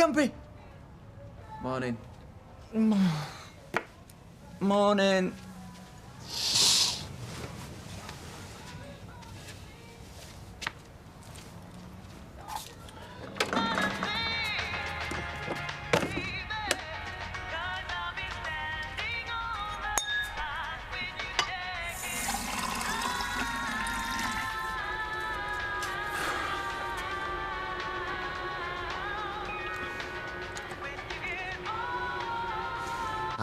Campy. Morning. Morning.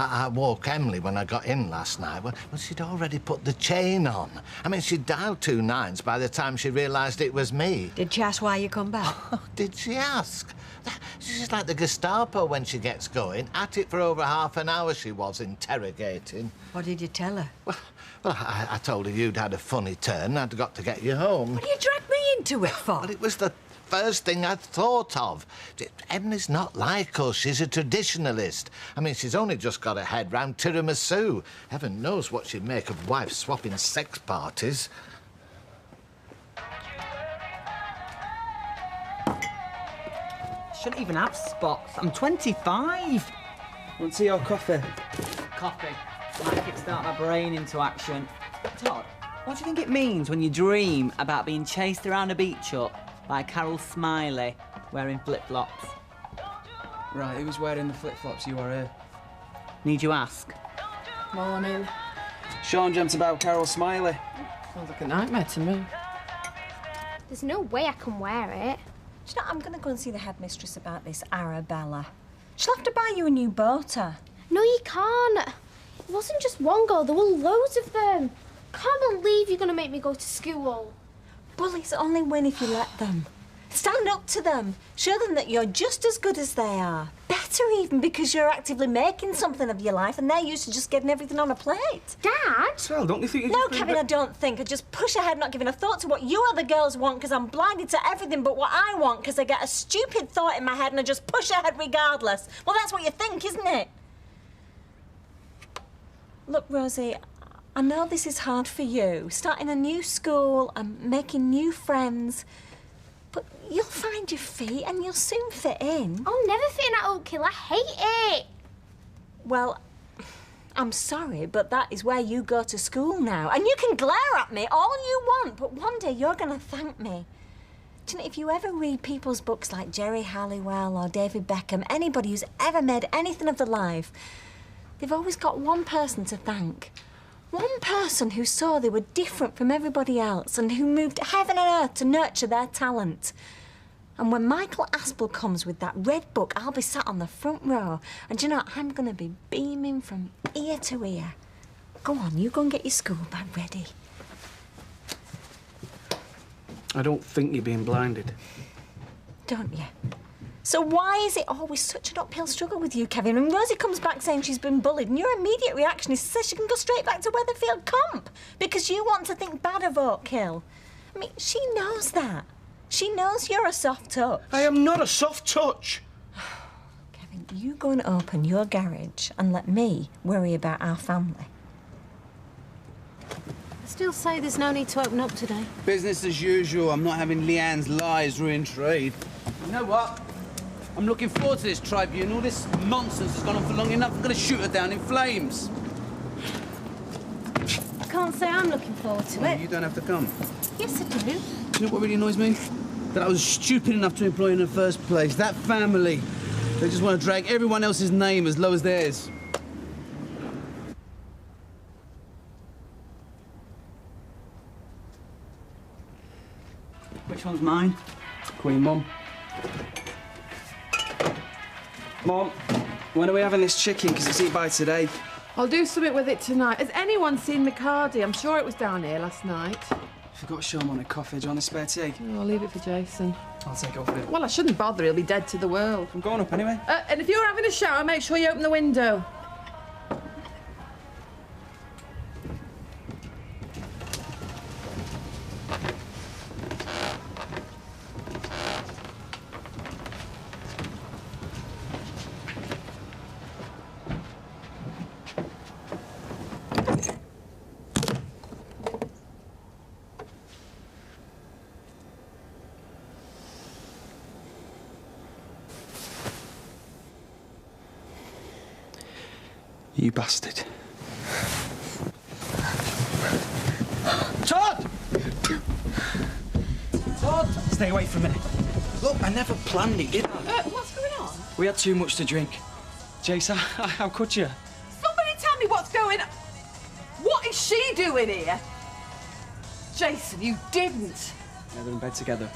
I woke Emily when I got in last night. Well, she'd already put the chain on. I mean, she'd dialed 2 9s by the time she realised it was me. Did she ask why you come back? Did she ask? She's like the Gestapo when she gets going. At it for over half an hour she was, interrogating. What did you tell her? Well, I told her you'd had a funny turn and I'd got to get you home. What do you drag me into it for? Well, it was the first thing I'd thought of. Emily's not like us. She's a traditionalist. I mean, she's only just got her head round tiramisu. Heaven knows what she'd make of wives swapping sex parties. Shouldn't even have spots. I'm 25. Want tea or coffee? Coffee. Might kickstart my brain into action. Todd, what do you think it means when you dream about being chased around a beach hut by Carol Smiley wearing flip-flops? Right, who's wearing the flip-flops? You or her? Need you ask? Morning. Sean dreamt about Carol Smiley. Sounds like a nightmare to me. There's no way I can wear it. Do you know, I'm going to go and see the headmistress about this Arabella. She'll have to buy you a new boater. No, you can't. It wasn't just one girl, there were loads of them. Can't believe you're going to make me go to school. Bullies only win if you let them. Stand up to them. Show them that you're just as good as they are. Better even, because you're actively making something of your life and they're used to just getting everything on a plate. Dad? Well, don't you think you No, Kevin, I don't think. I just push ahead, not giving a thought to what you other girls want, because I'm blinded to everything but what I want, because I get a stupid thought in my head and I just push ahead regardless. Well, that's what you think, isn't it? Look, Rosie, I know this is hard for you, starting a new school and making new friends, but you'll find your feet and you'll soon fit in. I'll never fit in at Oak Hill, I hate it. Well, I'm sorry, but that is where you go to school now. And you can glare at me all you want, but one day you're going to thank me. Do you know, if you ever read people's books like Jerry Halliwell or David Beckham, anybody who's ever made anything of their life, they've always got one person to thank. One person who saw they were different from everybody else and who moved heaven and earth to nurture their talent. And when Michael Aspel comes with that red book, I'll be sat on the front row. And do you know, I'm going to be beaming from ear to ear. Go on, you go and get your school bag ready. I don't think you're being blinded. Don't you? So why is it always such an uphill struggle with you, Kevin? And Rosie comes back saying she's been bullied, and your immediate reaction is to say she can go straight back to Weatherfield Comp because you want to think bad of Oak Hill. I mean, she knows that. She knows you're a soft touch. I am not a soft touch. Kevin, you go and open your garage and let me worry about our family. I still say there's no need to open up today. Business as usual. I'm not having Leanne's lies ruin trade. You know what? I'm looking forward to this tribunal. This nonsense has gone on for long enough. I'm going to shoot her down in flames. I can't say I'm looking forward to it. You don't have to come. Yes, I do. Do you know what really annoys me? That I was stupid enough to employ in the first place. That family. They just want to drag everyone else's name as low as theirs. Which one's mine? Queen Mum. Mum, when are we having this chicken? Because it's eat by today. I'll do something with it tonight. Has anyone seen McCarty? I'm sure it was down here last night. Forgot to show him on a coffee. Do you want a spare tea? Oh, I'll leave it for Jason. I'll take it off it. Well, I shouldn't bother. He'll be dead to the world. I'm going up anyway. And if you're having a shower, make sure you open the window. You bastard. Todd! Todd! Stay away for a minute. Look, I never planned it, did I? What's going on? We had too much to drink. Jace, how could you? Somebody tell me what's going on. What is she doing here? Jason, you didn't. Yeah, they're in bed together.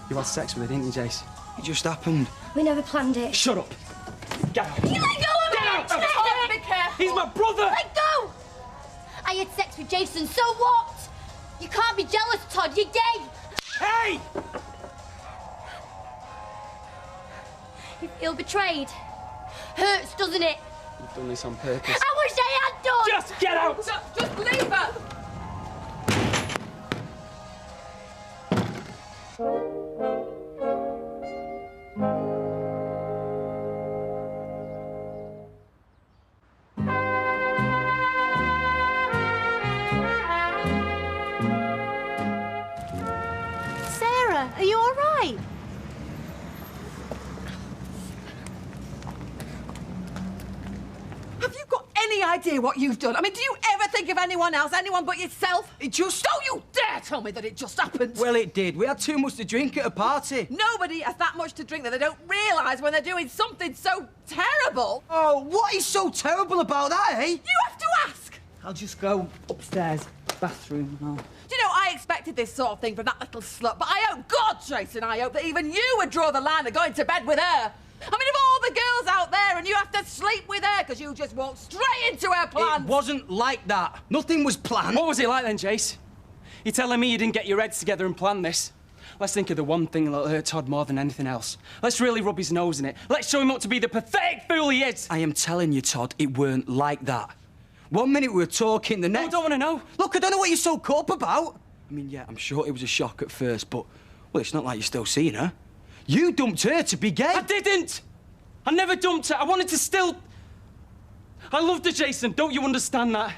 You had sex with her, didn't you, Jace? It just happened. We never planned it. Shut up. Get out. You let go of me! Get out! Todd, be careful. He's my brother! Let go! I had sex with Jason, so what? You can't be jealous, Todd. You're gay. Hey! You feel betrayed. Hurts, doesn't it? You've done this on purpose. I wish I had done! Just get out! Just leave her. Sarah, are you all right? Have you got any idea what you've done? I mean, do you ever think of anyone else, anyone but yourself? It just... Don't you dare tell me that it just happened! Well, it did. We had too much to drink at a party. Nobody has that much to drink that they don't realise when they're doing something so terrible. Oh, what is so terrible about that, eh? You have to ask! I'll just go upstairs, bathroom, and all. Do you know, I expected this sort of thing from that little slut, but I hope, God, Jason, I hope that even you would draw the line of going to bed with her. I mean, of all the girls out there, and you have to sleep with her because you just walked straight into her plans. It wasn't like that. Nothing was planned. What was it like then, Jace? You're telling me you didn't get your heads together and plan this? Let's think of the one thing that'll hurt Todd more than anything else. Let's really rub his nose in it. Let's show him up to be the pathetic fool he is. I am telling you, Todd, it weren't like that. One minute we were talking, the next... I don't want to know. Look, I don't know what you're so caught up about. I mean, yeah, I'm sure it was a shock at first, but... Well, it's not like you're still seeing her. You dumped her to be gay. I didn't! I never dumped her. I wanted to still... I loved her, Jason. Don't you understand that?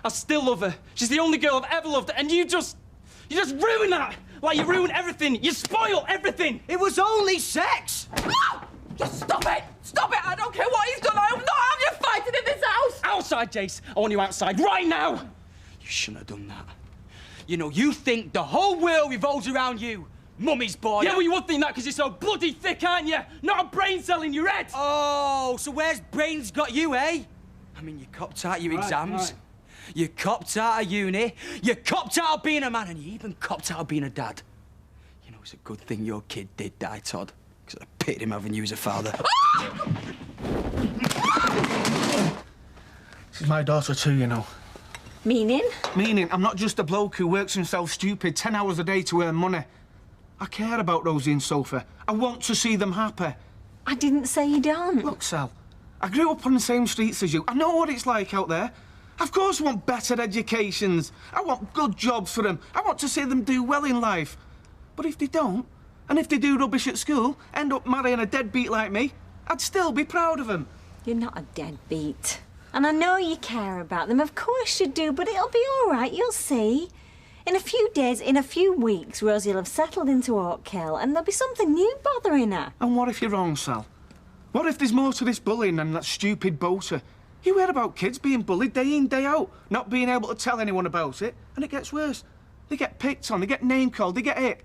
I still love her. She's the only girl I've ever loved, and you just ruin that. Like you ruin everything. You spoil everything. It was only sex. No! Just stop it! Stop it! I don't care what he's done. I will not have you fighting in this house! Outside, Jace. I want you outside right now. You shouldn't have done that. You know, you think the whole world revolves around you. Mummy's boy. Yeah, well, you would think that because you're so bloody thick, aren't you? Not a brain cell in your head. Oh, so where's brains got you, eh? I mean, you copped out your exams. Right. You copped out of uni. You copped out of being a man, and you even copped out of being a dad. You know, it's a good thing your kid did die, Todd, because I pitied him having you as a father. She's my daughter too, you know. Meaning? Meaning, I'm not just a bloke who works himself stupid 10 hours a day to earn money. I care about Rosie and Sophie. I want to see them happy. I didn't say you don't. Look, Sal, I grew up on the same streets as you. I know what it's like out there. Of course I want better educations. I want good jobs for them. I want to see them do well in life. But if they don't, and if they do rubbish at school, end up marrying a deadbeat like me, I'd still be proud of them. You're not a deadbeat. And I know you care about them. Of course you do, but it'll be all right. You'll see. In a few days, in a few weeks, Rosie will have settled into Oakhill and there'll be something new bothering her. And what if you're wrong, Sal? What if there's more to this bullying than that stupid boater? You hear about kids being bullied day in, day out, not being able to tell anyone about it, and it gets worse. They get picked on, they get name-called, they get hit.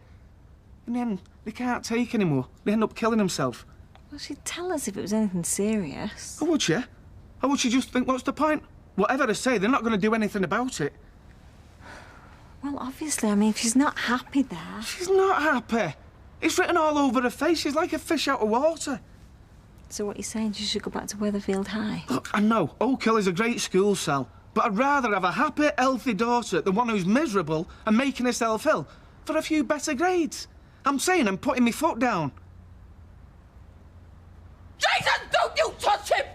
And then they can't take anymore. They end up killing themselves. Well, she'd tell us if it was anything serious. Or would she? Or would she just think, what's the point? Whatever they say, they're not going to do anything about it. Well, obviously, I mean, if she's not happy there... She's not happy. It's written all over her face. She's like a fish out of water. So what you're saying, she should go back to Weatherfield High? Look, I know, Oakhill is a great school, Sal, but I'd rather have a happy, healthy daughter than one who's miserable and making herself ill for a few better grades. I'm saying I'm putting my foot down. Jason, don't you touch him!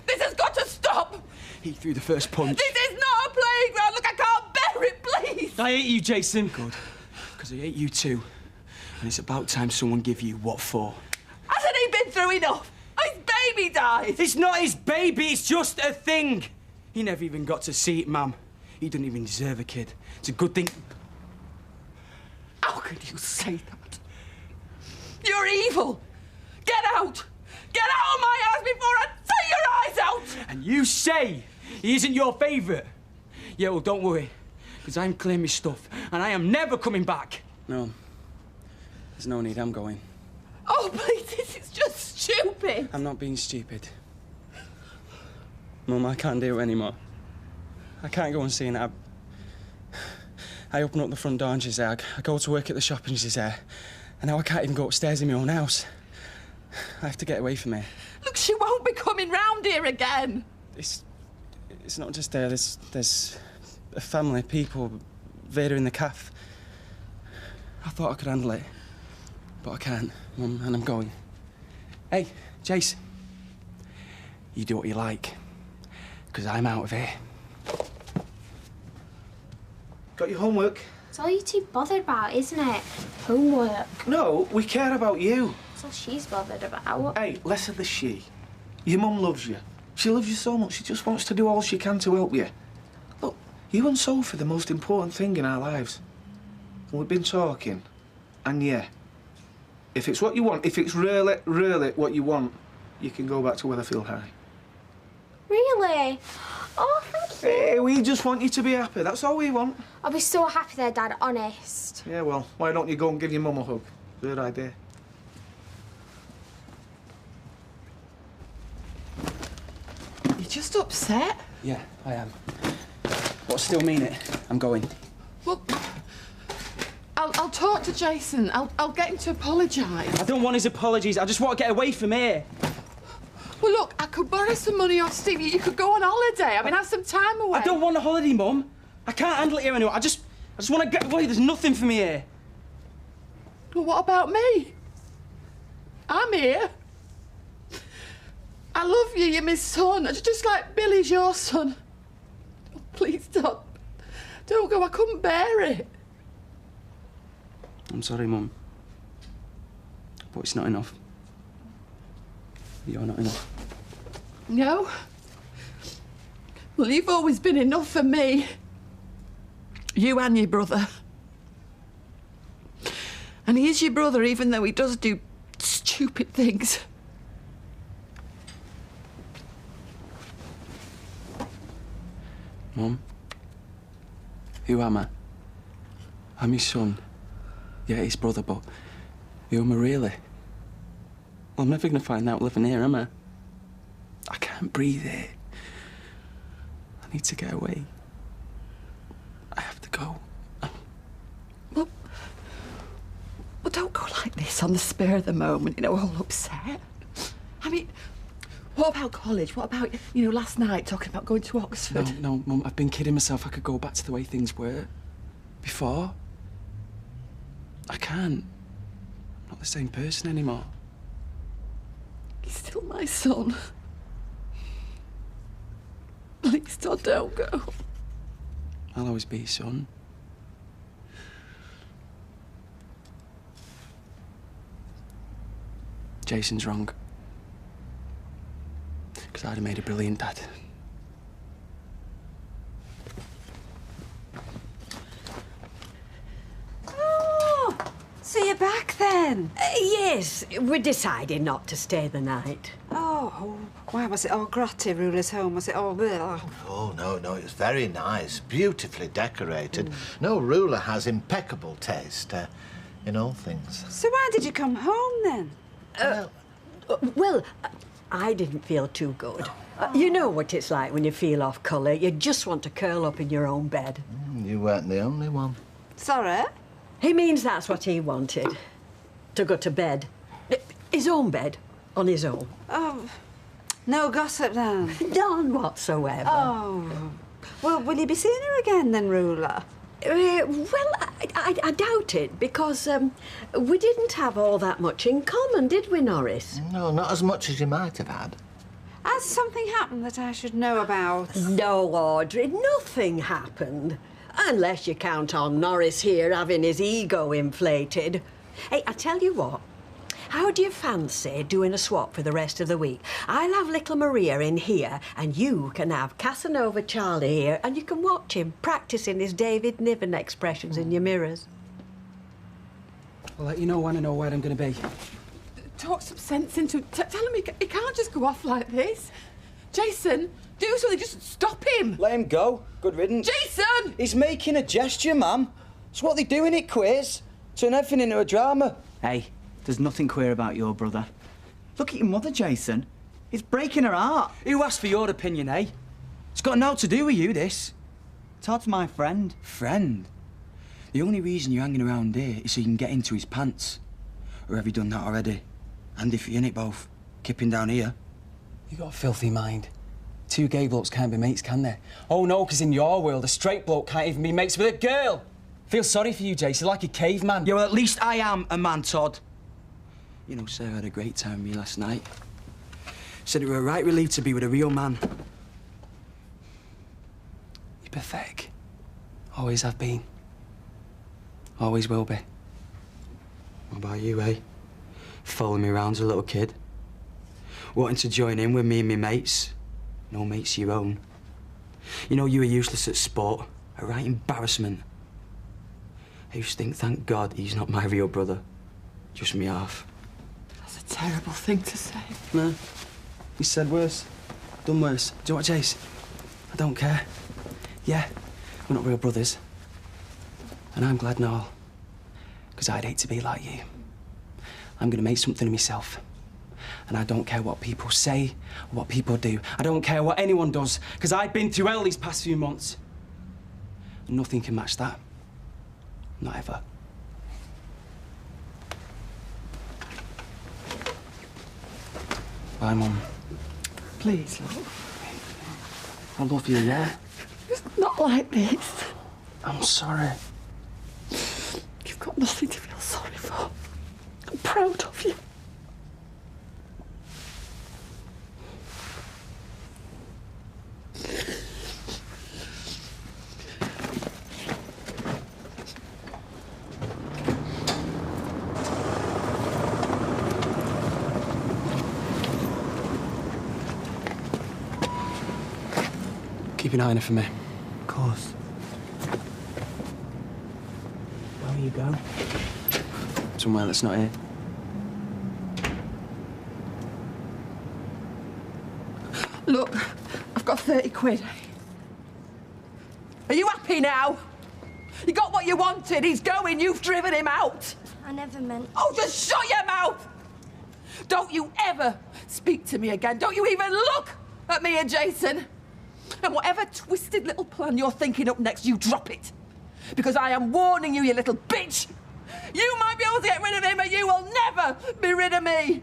This has got to stop! He threw the first punch. This is not a playground! Look, I can't bear it, please! I hate you, Jason. Good, because I hate you too. And it's about time someone give you what for. Hasn't he been through enough? His baby died! It's not his baby, it's just a thing. He never even got to see it, ma'am. He doesn't even deserve a kid. It's a good thing... How could you say that? You're evil! Get out! Get out of my house before I your eyes out! And you say he isn't your favourite? Yeah, well, don't worry, because I'm clearing my stuff, and I am never coming back. No, there's no need, I'm going. Oh, please, this is just stupid. I'm not being stupid. Mum, I can't do it anymore. I can't go on seeing her. I open up the front door and she's there. I go to work at the shop and she's there. And now I can't even go upstairs in my own house. I have to get away from here. Look, she won't be coming round here again. It's not just there. There's a family, people, Vera in the cafe. I thought I could handle it, but I can't, Mum, and I'm going. Hey, Jason, you do what you like, because I'm out of here. Got your homework? It's all you're too bothered about, isn't it? Homework. No, we care about you. That's all she's bothered about. Hey, less of the she. Your mum loves you. She loves you so much, she just wants to do all she can to help you. Look, you and Sophie are the most important thing in our lives. And we've been talking, and yeah, if it's what you want, if it's really, really what you want, you can go back to Weatherfield High. Really? Oh, thank you. Hey, we just want you to be happy, that's all we want. I'll be so happy there, Dad, honest. Yeah, well, why don't you go and give your mum a hug? Good idea. You're just upset? Yeah, I am. But I still mean it. I'm going. Well, I'll talk to Jason. I'll get him to apologise. I don't want his apologies. I just want to get away from here. Well, look, I could borrow some money off Steve. You could go on holiday. I mean, have some time away. I don't want a holiday, Mum. I can't handle it here anymore. I just want to get away. There's nothing for me here. Well, what about me? I'm here. I love you. You're my son. Just like Billy's your son. Oh, please don't go. I couldn't bear it. I'm sorry, Mum. But it's not enough. You're not enough. No? Well, you've always been enough for me. You and your brother. And he is your brother, even though he does do stupid things. Mum, who am I? I'm his son. Yeah, his brother, but who am I really? Well, I'm never going to find out living here, am I? I can't breathe here. I need to get away. I have to go. Well, don't go like this on the spur of the moment, all upset. I mean, what about college? What about, last night talking about going to Oxford? No, Mum, I've been kidding myself. I could go back to the way things were before. I can't. I'm not the same person anymore. He's still my son. Please, Todd, don't go. I'll always be his son. Jason's wrong. Because I'd have made a brilliant dad. So you're back then? Yes, we decided not to stay the night. Oh, why was it all grotty, Rula's home? Was it all there? Oh, no, it was very nice, beautifully decorated. No, Rula has impeccable taste in all things. So why did you come home then? Well, I didn't feel too good. You know what it's like when you feel off colour. You just want to curl up in your own bed. You weren't the only one. Sorry? He means that's what he wanted. To go to bed. His own bed. On his own. Oh, no gossip then? None whatsoever. Oh. Well, will you be seeing her again then, Rula? Well, I doubt it, because we didn't have all that much in common, did we, Norris? No, not as much as you might have had. Has something happened that I should know about? No, Audrey, nothing happened. Unless you count on Norris here having his ego inflated. Hey, I tell you what, how do you fancy doing a swap for the rest of the week? I'll have little Maria in here, and you can have Casanova Charlie here, and you can watch him practising his David Niven expressions in your mirrors. I'll let you know when I know where I'm going to be. Talk some sense into him. Tell him he can't just go off like this. Jason, do something. Just stop him. Let him go. Good riddance. Jason! He's making a gesture, ma'am. It's what they do in it, queers. Turn everything into a drama. Hey, there's nothing queer about your brother. Look at your mother, Jason. It's breaking her heart. Who asked for your opinion, eh? It's got naught to do with you, this. Todd's my friend. Friend? The only reason you're hanging around here is so you can get into his pants. Or have you done that already? And if you're in it both, kipping down here. You got a filthy mind. Two gay blokes can't be mates, can they? Oh no, because in your world, a straight bloke can't even be mates with a girl. Feel sorry for you, Jason, like a caveman. Yeah, well, at least I am a man, Todd. You know, Sarah had a great time with me last night. Said it were a right relief to be with a real man. You're pathetic. Always have been. Always will be. What about you, eh? Following me around as a little kid. Wanting to join in with me and my mates. No mates of your own. You know, you were useless at sport. A right embarrassment. I used to think, thank God, he's not my real brother. Just me half. That's a terrible thing to say. No. He said worse. Done worse. Do you know what, Jace? I don't care. Yeah, we're not real brothers. And I'm glad and all. Because I'd hate to be like you. I'm going to make something of myself. And I don't care what people say or what people do. I don't care what anyone does, because I've been through hell these past few months. And nothing can match that. Not ever. Bye, Mum. Please, love. I love you, yeah? It's not like this. I'm sorry. You've got nothing to feel sorry for. I'm proud of you. Keep an eye on her for me. Of course. Where will you go? Somewhere that's not here. Look, I've got 30 quid. Are you happy now? You got what you wanted. He's going. You've driven him out. I never meant... Oh, just shut your mouth! Don't you ever speak to me again. Don't you even look at me and Jason. And whatever twisted little plan you're thinking up next, you drop it. Because I am warning you, you little bitch. You might be able to get rid of him, but you will never be rid of me.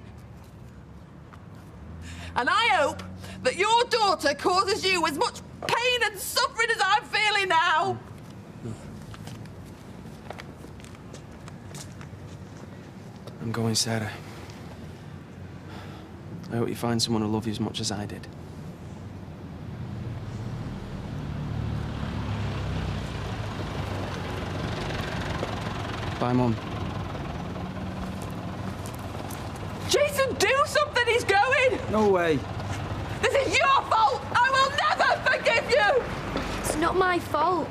And I hope that your daughter causes you as much pain and suffering as I'm feeling now. I'm going, Sarah. I hope you find someone who loves you as much as I did. Bye, Mum. Jason, do something! He's going! No way. This is your fault! I will never forgive you! It's not my fault.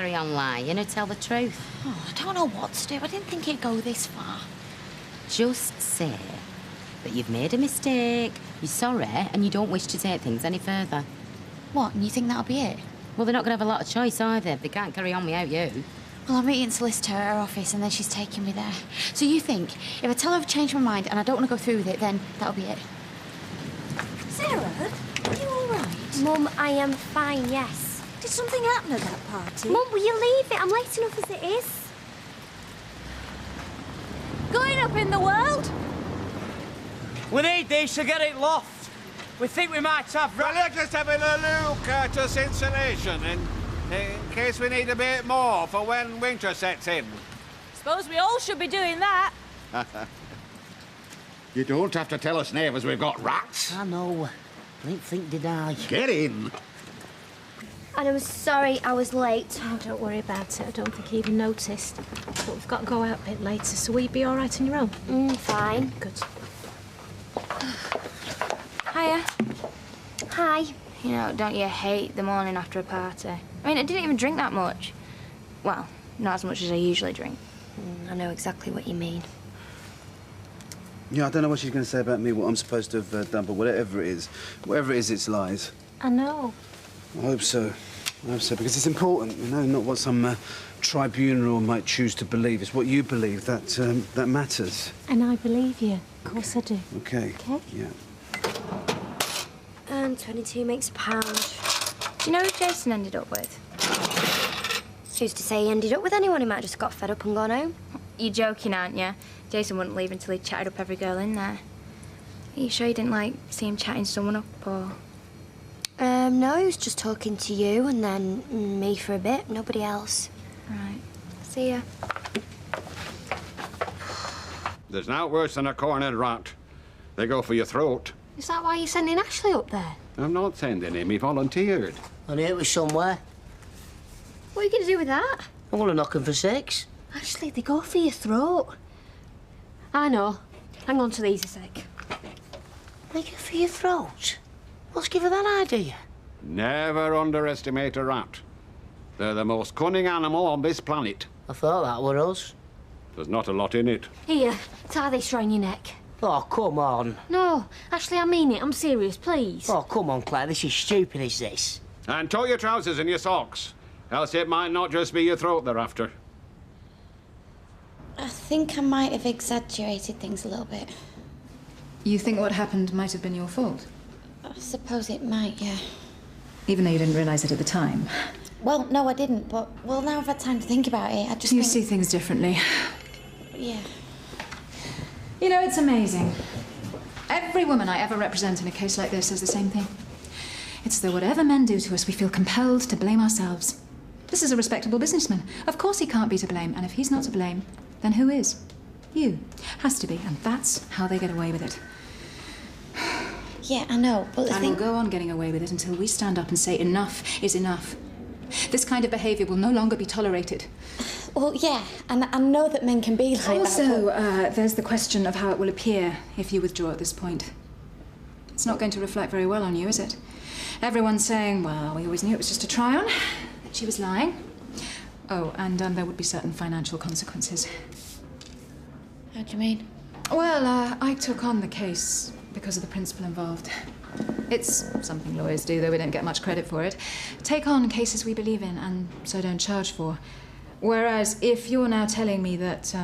On lying or tell the truth? Oh, I don't know what to do. I didn't think it'd go this far. Just say that you've made a mistake, you're sorry, and you don't wish to take things any further. What, and you think that'll be it? Well, they're not going to have a lot of choice either. They can't carry on without you. Well, I'm meeting solicitor at her office and then she's taking me there. So you think, if I tell her I've changed my mind and I don't want to go through with it, then that'll be it? Sarah, are you all right? Mum, I am fine, yes. Did something happen at that party? Mum, will you leave it? I'm late enough as it is. Going up in the world? We need this to get it loft. We think we might have... Well, let us have a look at us insulation in case we need a bit more for when winter sets in. Suppose we all should be doing that. You don't have to tell us neighbours we've got rats. I know. I didn't think, did I? Get in. And I'm sorry I was late. Oh, don't worry about it. I don't think he even noticed. But we've got to go out a bit later, so will you be all right on your own? Fine. Good. Hiya. Hi. You know, don't you hate the morning after a party? I mean, I didn't even drink that much. Well, not as much as I usually drink. I know exactly what you mean. Yeah, I don't know what she's going to say about me, what I'm supposed to have done, but whatever it is, it's lies. I know. I hope so. I hope so, because it's important, you know, not what some tribunal might choose to believe. It's what you believe that matters. And I believe you. Of course I do. Okay. Okay? Yeah. And 22 makes a pound. Do you know who Jason ended up with? Who's to say he ended up with anyone? He might have just got fed up and gone home. You're joking, aren't you? Jason wouldn't leave until he'd chatted up every girl in there. Are you sure you didn't, like, see him chatting someone up, or...? No, he was just talking to you and then me for a bit. Nobody else. Right. See ya. There's naught worse than a cornered rat. They go for your throat. Is that why you're sending Ashley up there? I'm not sending him. He volunteered. I knew it was somewhere. What are you going to do with that? I'm going to knock him for 6. Ashley, they go for your throat. I know. Hang on to these a sec. They go for your throat? What's given that idea? Never underestimate a rat. They're the most cunning animal on this planet. I thought that were us. There's not a lot in it. Here, tie this round your neck. Oh, come on. No, Ashley, I mean it. I'm serious, please. Oh, come on, Claire. This is stupid, is this? And tow your trousers and your socks. Else it might not just be your throat they're after. I think I might have exaggerated things a little bit. You think what happened might have been your fault? I suppose it might, yeah. Even though you didn't realise it at the time? Well, no, I didn't, but, well, now I've had time to think about it, I just You think... see things differently. Yeah. You know, it's amazing. Every woman I ever represent in a case like this says the same thing. It's that whatever men do to us, we feel compelled to blame ourselves. This is a respectable businessman. Of course he can't be to blame, and if he's not to blame, then who is? You. Has to be, and that's how they get away with it. Yeah, I know, but the And thing... we'll go on getting away with it until we stand up and say enough is enough. This kind of behaviour will no longer be tolerated. Well, yeah, and I know that men can be like that. Also, there's the question of how it will appear if you withdraw at this point. It's not going to reflect very well on you, is it? Everyone's saying, well, we always knew it was just a try-on, that she was lying. Oh, and there would be certain financial consequences. How do you mean? Well, I took on the case because of the principle involved. It's something lawyers do, though we don't get much credit for it. Take on cases we believe in and so don't charge for. Whereas if you're now telling me that,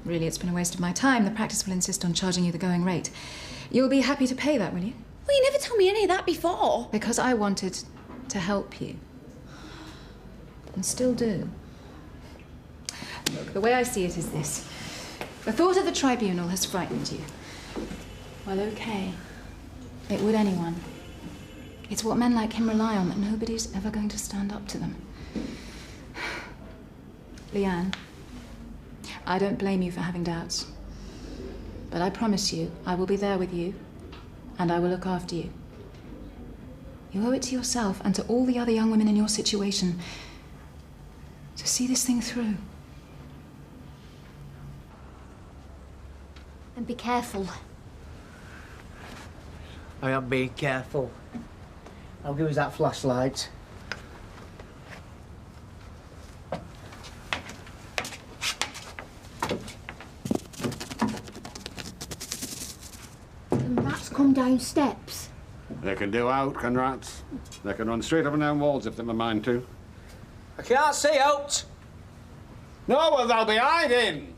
really it's been a waste of my time, the practice will insist on charging you the going rate, you'll be happy to pay that, will you? Well, you never told me any of that before. Because I wanted to help you. And still do. Look, the way I see it is this. The thought of the tribunal has frightened you. Well, okay. It would anyone. It's what men like him rely on, that nobody's ever going to stand up to them. Leanne, I don't blame you for having doubts. But I promise you, I will be there with you, and I will look after you. You owe it to yourself and to all the other young women in your situation to see this thing through. And be careful. I am being careful. I'll give us that flashlight. The rats come down steps. They can do out, can rats. They can run straight up and down walls if they've a mind to. I can't see out. No, well, they'll be hiding.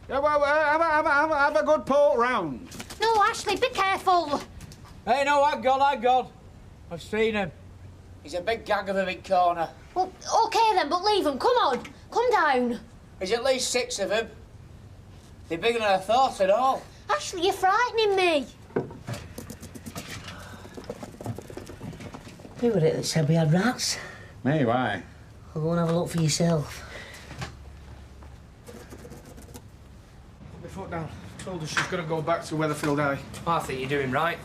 Yeah, well, have a good poke round. No, Ashley, be careful. Hey, no, hang on. I've seen him. He's a big gang of them in corner. Well, OK then, but leave them. Come on, come down. There's at least 6 of them. They're bigger than I thought at all. Ashley, you're frightening me. Who was it that said we had rats? Me, why? Well, go and have a look for yourself. Put my foot down. Told her she's got to go back to Weatherfield High. I think you're doing right.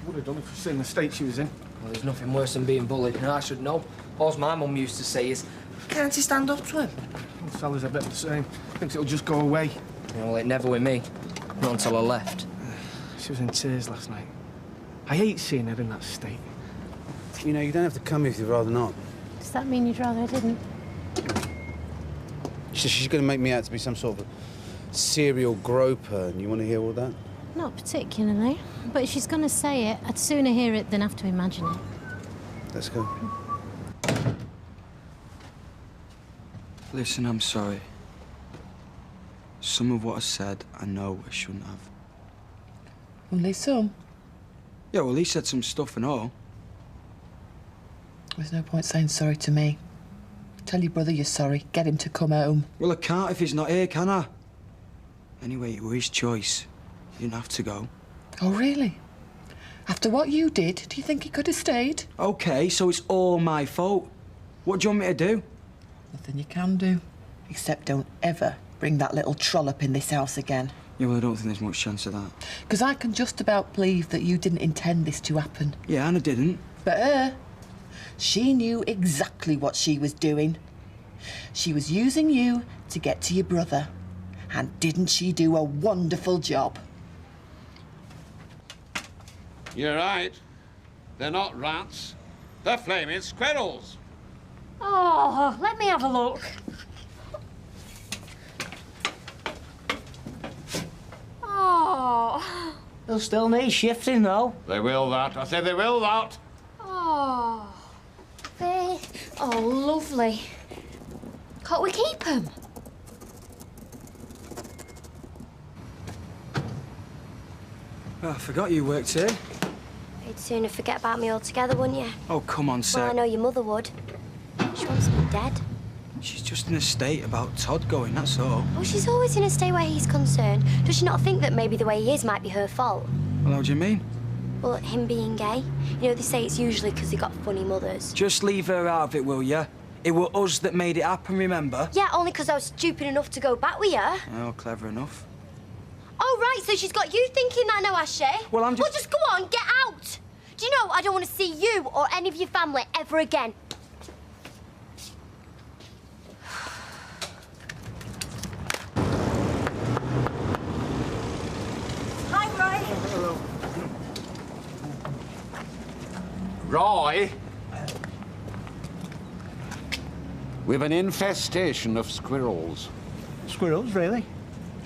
Would have done if I'd seen the state she was in. Well, there's nothing worse than being bullied, and I should know. All my mum used to say is, can't you stand up to him? Well, Sally's a bit the same. Thinks it'll just go away. Yeah, well, it never with me. Not until I left. She was in tears last night. I hate seeing her in that state. You know, you don't have to come if you'd rather not. Does that mean you'd rather I didn't? She's going to make me out to be some sort of a serial groper, and you want to hear all that? Not particularly. But if she's going to say it, I'd sooner hear it than have to imagine it. Let's go. Listen, I'm sorry. Some of what I said, I know I shouldn't have. Only some? Yeah, well, he said some stuff and all. There's no point saying sorry to me. Tell your brother you're sorry. Get him to come home. Well, I can't if he's not here, can I? Anyway, it was his choice. He didn't have to go. Oh, really? After what you did, do you think he could have stayed? OK, so it's all my fault. What do you want me to do? Nothing you can do. Except don't ever bring that little trollop in this house again. Yeah, well, I don't think there's much chance of that. Because I can just about believe that you didn't intend this to happen. Yeah, and I didn't. But her, she knew exactly what she was doing. She was using you to get to your brother. And didn't she do a wonderful job? You're right. They're not rats. They're flaming squirrels. Oh, let me have a look. Oh. They'll still need shifting, though. They will that. I say they will that. Oh. Oh, lovely. Can't we keep them? Oh, I forgot you worked here. You'd sooner forget about me altogether, wouldn't you? Oh, come on, Seth. Well, I know your mother would. She wants me dead. She's just in a state about Todd going, that's all. Well, she's always in a state where he's concerned. Does she not think that maybe the way he is might be her fault? Well, how do you mean? Well, him being gay. You know, they say it's usually because they got funny mothers. Just leave her out of it, will ya? It were us that made it happen, remember? Yeah, only because I was stupid enough to go back with you. Oh, clever enough. Oh, right, so she's got you thinking that now, has she? Well, I'm just... Well, just go on, get out! Do you know, I don't want to see you or any of your family ever again. Hi, Roy. Hello. Roy? We've an infestation of squirrels. Squirrels, really?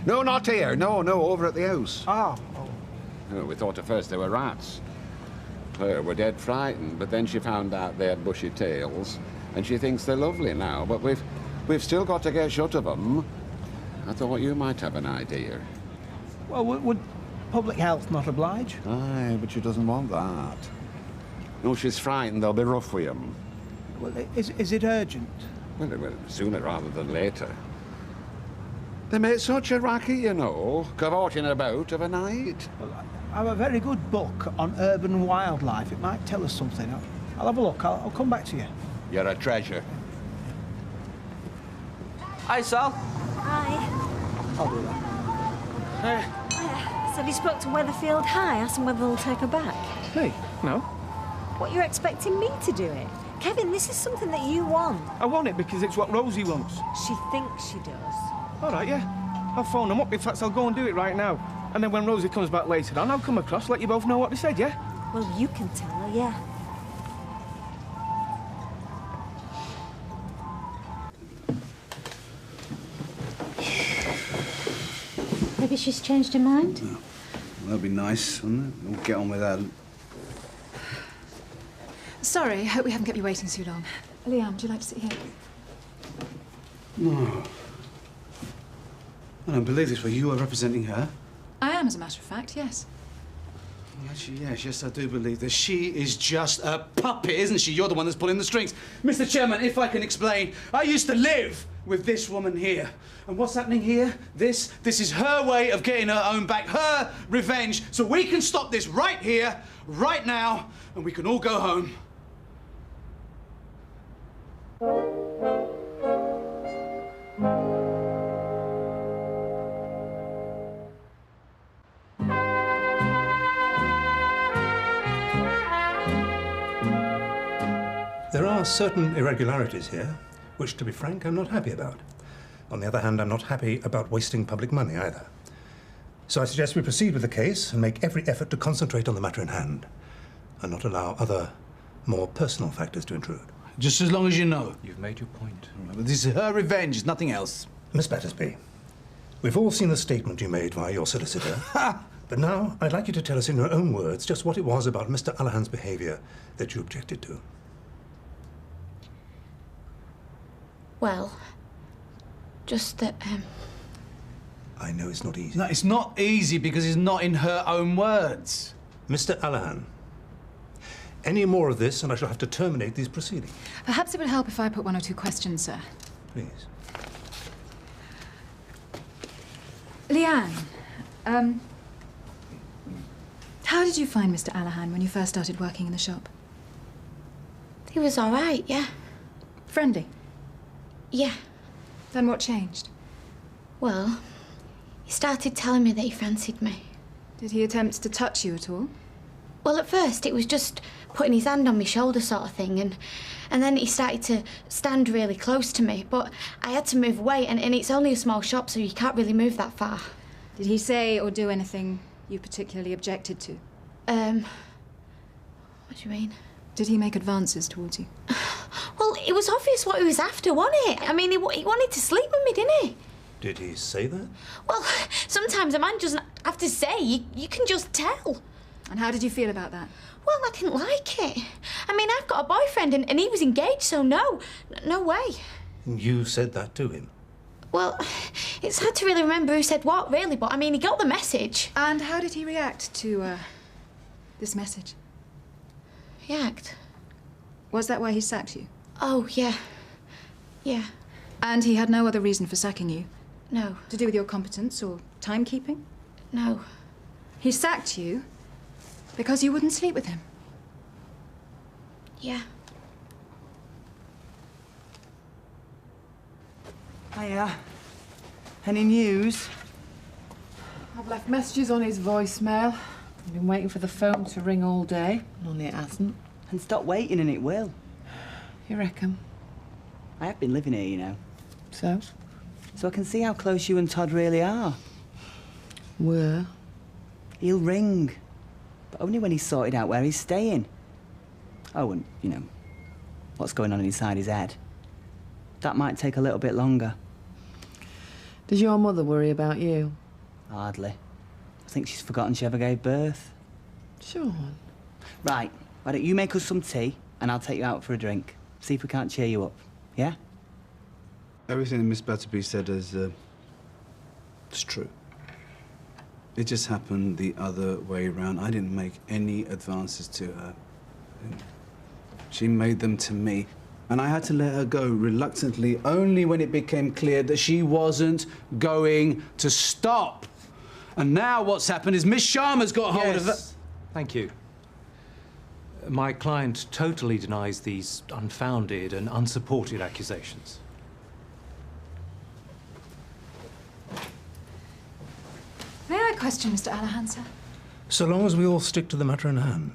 No, not here. No, over at the house. Oh. Oh, we thought at first they were rats. Claire were dead frightened, but then she found out they had bushy tails, and she thinks they're lovely now, but we've still got to get shut of them. I thought you might have an idea. Well, would public health not oblige? Aye, but she doesn't want that. No, she's frightened they'll be rough with them. Well, is it urgent? Well, sooner rather than later. They make such a racket, you know, cavorting about of a night. Well, I have a very good book on urban wildlife. It might tell us something. I'll have a look. I'll come back to you. You're a treasure. Hi, Sal. Hi. I'll do that. So have you spoke to Weatherfield High? Ask them whether they'll take her back. Me? No. What, you're expecting me to do it? Kevin, this is something that you want. I want it because it's what Rosie wants. She thinks she does. All right, yeah. I'll phone them up. In fact, I'll go and do it right now. And then when Rosie comes back later on, I'll come across, let you both know what they said, yeah? Well, you can tell her, yeah. Maybe she's changed her mind? Well, that'd be nice, wouldn't it? We'll get on with that. Sorry, hope we haven't kept you waiting too long. Liam, would you like to sit here? No. I don't believe this, but you are representing her? I am, as a matter of fact, yes. Well, actually, yes, I do believe this. She is just a puppet, isn't she? You're the one that's pulling the strings. Mr. Chairman, if I can explain, I used to live with this woman here. And what's happening here? This is her way of getting her own back, her revenge. So we can stop this right here, right now, and we can all go home. are certain irregularities here, which, to be frank, I'm not happy about. On the other hand, I'm not happy about wasting public money either. So I suggest we proceed with the case and make every effort to concentrate on the matter in hand, and not allow other, more personal factors to intrude. Just as long as you know. You've made your point. But this is her revenge, nothing else. Miss Battersby, we've all seen the statement you made via your solicitor. But now, I'd like you to tell us in your own words just what it was about Mr. Allahan's behaviour that you objected to. Well, just that, I know it's not easy. No, it's not easy because it's not in her own words. Mr. Allahan, any more of this and I shall have to terminate these proceedings. Perhaps it would help if I put one or two questions, sir. Please. Leanne, how did you find Mr. Allahan when you first started working in the shop? he was all right, yeah. Friendly? Yeah. Then what changed? Well, he started telling me that he fancied me. Did he attempt to touch you at all? Well, at first, it was just putting his hand on my shoulder sort of thing, and then he started to stand really close to me, but I had to move away, and it's only a small shop, so you can't really move that far. Did he say or do anything you particularly objected to? What do you mean? Did he make advances towards you? Well, it was obvious what he was after, wasn't it? I mean, he wanted to sleep with me, didn't he? Did he say that? Well, sometimes a man doesn't have to say, you can just tell. And how did you feel about that? Well, I didn't like it. I mean, I've got a boyfriend and he was engaged, so no way. You said that to him? Well, it's hard to really remember who said what, really, but I mean, he got the message. And how did he react to, this message? React? Was that why he sacked you? Oh, yeah. Yeah. And he had no other reason for sacking you? No. To do with your competence or timekeeping? No. He sacked you because you wouldn't sleep with him? Yeah. Hiya. Any news? I've left messages on his voicemail. I've been waiting for the phone to ring all day. Only it hasn't. And stop waiting and it will. You reckon? I have been living here, you know. So? So I can see how close you and Todd really are. Were? He'll ring. But only when he's sorted out where he's staying. Oh, and, you know, what's going on inside his head. That might take a little bit longer. Does your mother worry about you? Hardly. I think she's forgotten she ever gave birth. Sean. Right, why don't you make us some tea and I'll take you out for a drink. See if we can't cheer you up, yeah? Everything that Miss Batterby said is, it's true. It just happened the other way around. I didn't make any advances to her. She made them to me. And I had to let her go reluctantly only when it became clear that she wasn't going to stop. And now what's happened is Miss Sharma's got hold of her. Thank you. My client totally denies these unfounded and unsupported accusations. May I question Mr. Allahan, sir? So long as we all stick to the matter in hand.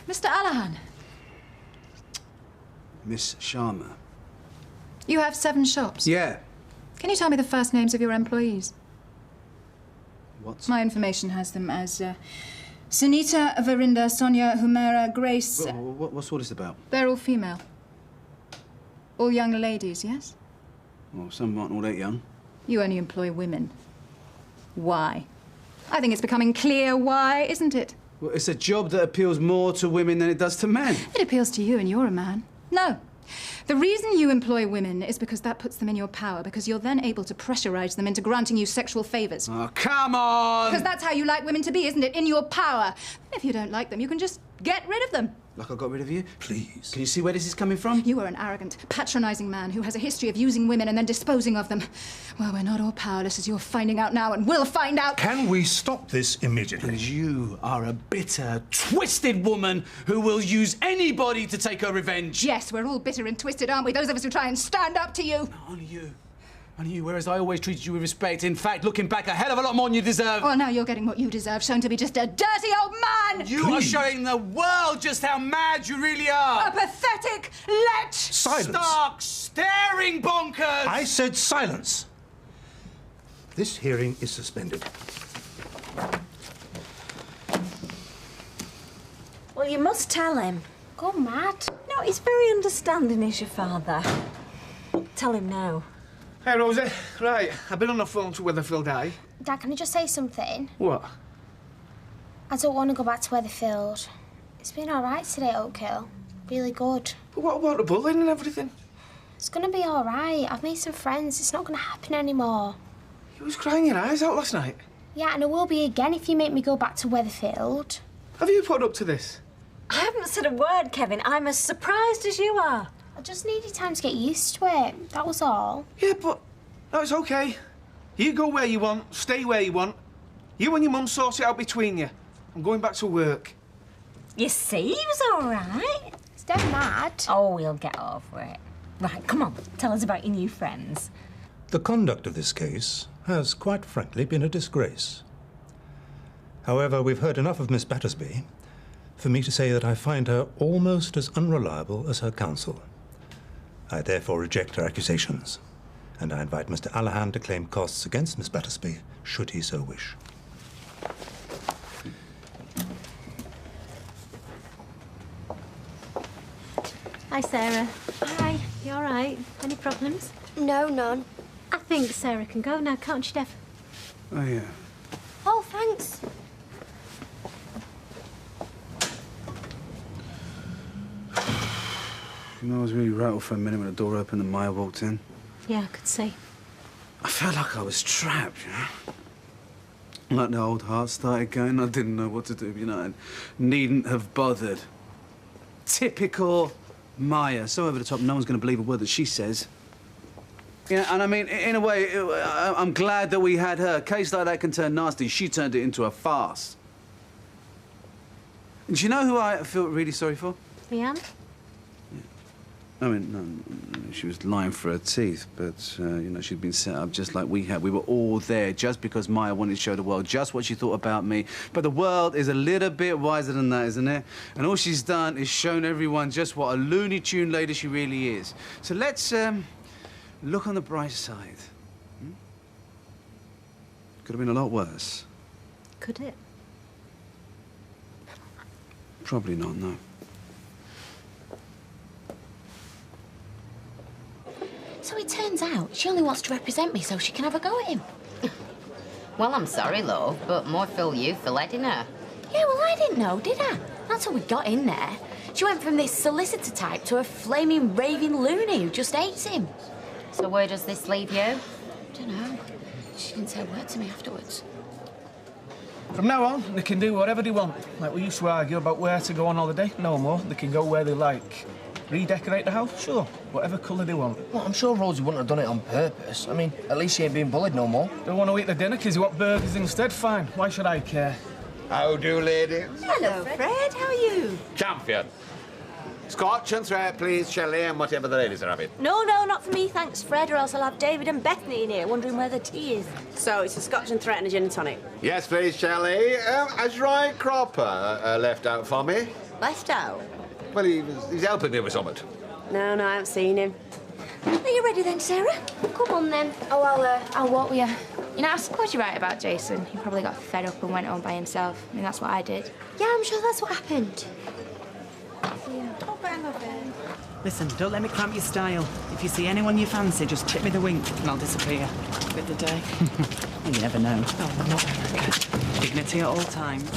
Mr. Allahan, Miss Sharma. you have 7 shops. Yeah. Can you tell me the first names of your employees? What? My information has them as Sunita, Varinda, Sonia, Humera, Grace. What's all this about? They're all female. All young ladies, yes? Well, some aren't all that young. You only employ women. Why? I think it's becoming clear why, isn't it? Well, it's a job that appeals more to women than it does to men. It appeals to you and you're a man. No. The reason you employ women is because that puts them in your power, because you're then able to pressurize them into granting you sexual favors. Oh, come on! Because that's how you like women to be, isn't it? In your power. And if you don't like them, you can just get rid of them. Like I got rid of you? Please. Can you see where this is coming from? You are an arrogant, patronizing man who has a history of using women and then disposing of them. Well, we're not all powerless, as you're finding out now, and we'll find out. Can we stop this immediately? Because you are a bitter, twisted woman who will use anybody to take her revenge. Yes, we're all bitter and twisted, aren't we? Those of us who try and stand up to you. Not only you. And you, whereas I always treated you with respect. In fact, looking back, a hell of a lot more than you deserve. Well, now you're getting what you deserve, shown to be just a dirty old man! You are showing the world just how mad you really are. A pathetic let! Silence. Stark, staring bonkers! I said silence. This hearing is suspended. Well, you must tell him. Go mad. No, he's very understanding, is your father. Tell him now. Hey, Rosie. Right, I've been on the phone to Weatherfield High. Dad, can I just say something? What? I don't want to go back to Weatherfield. It's been all right today, Oak Hill. Really good. But what about the bullying and everything? It's going to be all right. I've made some friends. It's not going to happen anymore. You was crying your eyes out last night. Yeah, and I will be again if you make me go back to Weatherfield. Have you put up to this? I haven't said a word, Kevin. I'm as surprised as you are. I just needed time to get used to it. That was all. Yeah, but that's okay. You go where you want, stay where you want. You and your mum sort it out between you. I'm going back to work. You see, he was all right. It's dead mad. Oh, we'll get over it. Right, come on. Tell us about your new friends. The conduct of this case has, quite frankly, been a disgrace. However, we've heard enough of Miss Battersby for me to say that I find her almost as unreliable as her counsel. I therefore reject her accusations, and I invite Mr. Allahan to claim costs against Miss Battersby, should he so wish. Hi, Sarah. Hi, you all right? Any problems? No, none. I think Sarah can go now, can't she, Dev? Oh, yeah. Oh, thanks. You know, I was really rattled for a minute when the door opened and Maya walked in. Yeah, I could see. I felt like I was trapped, you know? Like the old heart started going. I didn't know what to do, you know, and needn't have bothered. Typical Maya. So over the top, no one's going to believe a word that she says. Yeah, and I mean, in a way, I'm glad that we had her. A case like that can turn nasty. She turned it into a farce. And do you know who I feel really sorry for? Leanne? I mean, no, she was lying for her teeth, but, you know, she'd been set up just like we had. We were all there just because Maya wanted to show the world just what she thought about me. But the world is a little bit wiser than that, isn't it? And all she's done is shown everyone just what a Looney Tune lady she really is. So let's, look on the bright side. Hmm? Could have been a lot worse. Could it? Probably not, no. So it turns out she only wants to represent me so she can have a go at him. Well, I'm sorry, love, but more fool you for letting her. Yeah, well, I didn't know, did I? That's how we got in there. She went from this solicitor type to a flaming, raving loony who just hates him. So where does this leave you? I don't know. She didn't say a word to me afterwards. From now on, they can do whatever they want. Like we used to argue about where to go on holiday. No more. They can go where they like. Redecorate the house? Sure. Whatever colour they want. Well, I'm sure Rosie wouldn't have done it on purpose. I mean, at least she ain't being bullied no more. Don't want to eat the dinner because you want burgers instead? Fine. Why should I care? How do, ladies? Hello, Fred. How are you? Champion. Scotch and thread, please, Shelley, and whatever the ladies are having. No, not for me, thanks, Fred, or else I'll have David and Bethany in here wondering where the tea is. So it's a Scotch and threat and a gin and tonic? Yes, please, Shelley. Has Roy Cropper left out for me? Left out? Well, he's helping me with something. No, I haven't seen him. Are you ready then, Sarah? Come on, then. Oh, I'll walk with you. You know, I suppose you're right about Jason. He probably got fed up and went home by himself. I mean, that's what I did. Yeah, I'm sure that's what happened. Listen, don't let me cramp your style. If you see anyone you fancy, just tip me the wink and I'll disappear. With the day. You never know. Oh, not dignity at all times.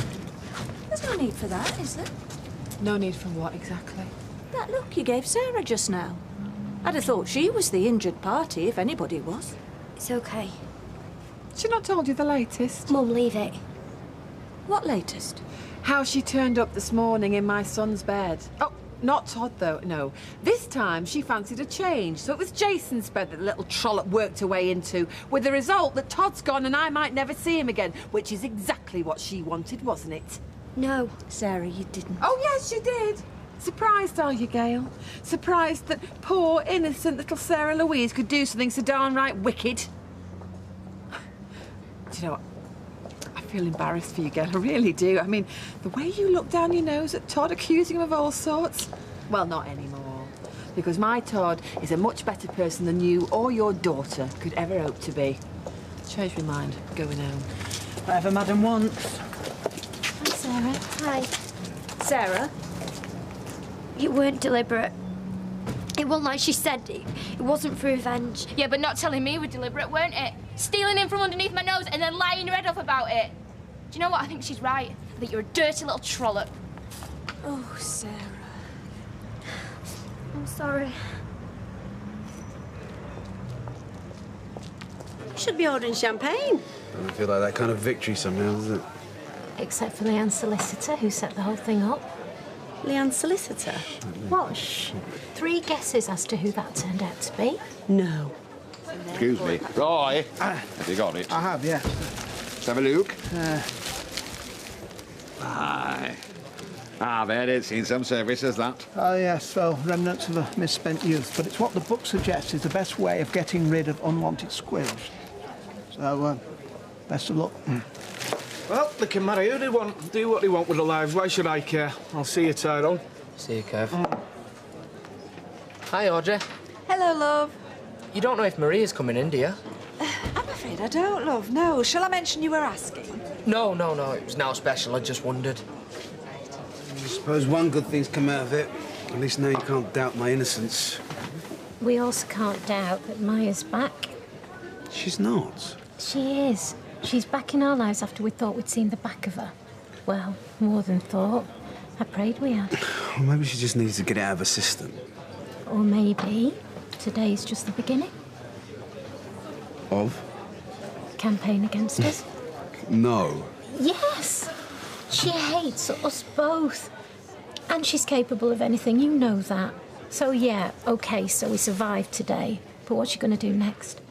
There's no need for that, is there? No need for what exactly? That look you gave Sarah just now. I'd have thought she was the injured party, if anybody was. It's okay. She not told you the latest? Mum, leave it. What latest? How she turned up this morning in my son's bed. Oh, not Todd, though, no. This time, she fancied a change, so it was Jason's bed that the little trollop worked her way into, with the result that Todd's gone and I might never see him again, which is exactly what she wanted, wasn't it? No. Sarah, you didn't. Oh, yes, she did. Surprised, are you, Gail? Surprised that poor, innocent little Sarah Louise could do something so downright wicked? Do you know what? I feel embarrassed for you, Gail. I really do. I mean, the way you look down your nose at Todd, accusing him of all sorts. Well, not anymore. Because my Todd is a much better person than you or your daughter could ever hope to be. Changed my mind. Going home. Whatever Madam wants. Hi, Sarah. Hi. Sarah? You weren't deliberate. It wasn't like she said. It wasn't for revenge. Yeah, but not telling me were deliberate, weren't it? Stealing in from underneath my nose and then lying your head off about it. Do you know what? I think she's right. I think you're a dirty little trollop. Oh, Sarah. I'm sorry. You should be ordering champagne. Doesn't feel like that kind of victory somehow, does it? Except for Leanne's solicitor, who set the whole thing up. Leanne's solicitor? What? Shh. 3 guesses as to who that turned out to be. No. Excuse me. Roy, have you got it? I have, yes. Let's have a look. Aye. Ah, there, it's seen some service as that. Oh, yes, well, remnants of a misspent youth. But it's what the book suggests is the best way of getting rid of unwanted squills. So, best of luck. Well, they can marry who they want, do what they want with their lives. Why should I care? I'll see you, Tyrone. See you, Kev. Hi, Audrey. Hello, love. You don't know if Maria's coming in, do you? I'm afraid I don't, love. No. Shall I mention you were asking? No. It was now special. I just wondered. I suppose one good thing's come out of it. At least now you can't doubt my innocence. We also can't doubt that Maya's back. She's not. She is. She's back in our lives after we thought we'd seen the back of her. Well, more than thought. I prayed we had. Well, maybe she just needs to get it out of her system. Or maybe today's just the beginning. Of? Campaign against us. No. Yes! She hates us both. And she's capable of anything, you know that. So, yeah, OK, so we survived today. But what's she going to do next?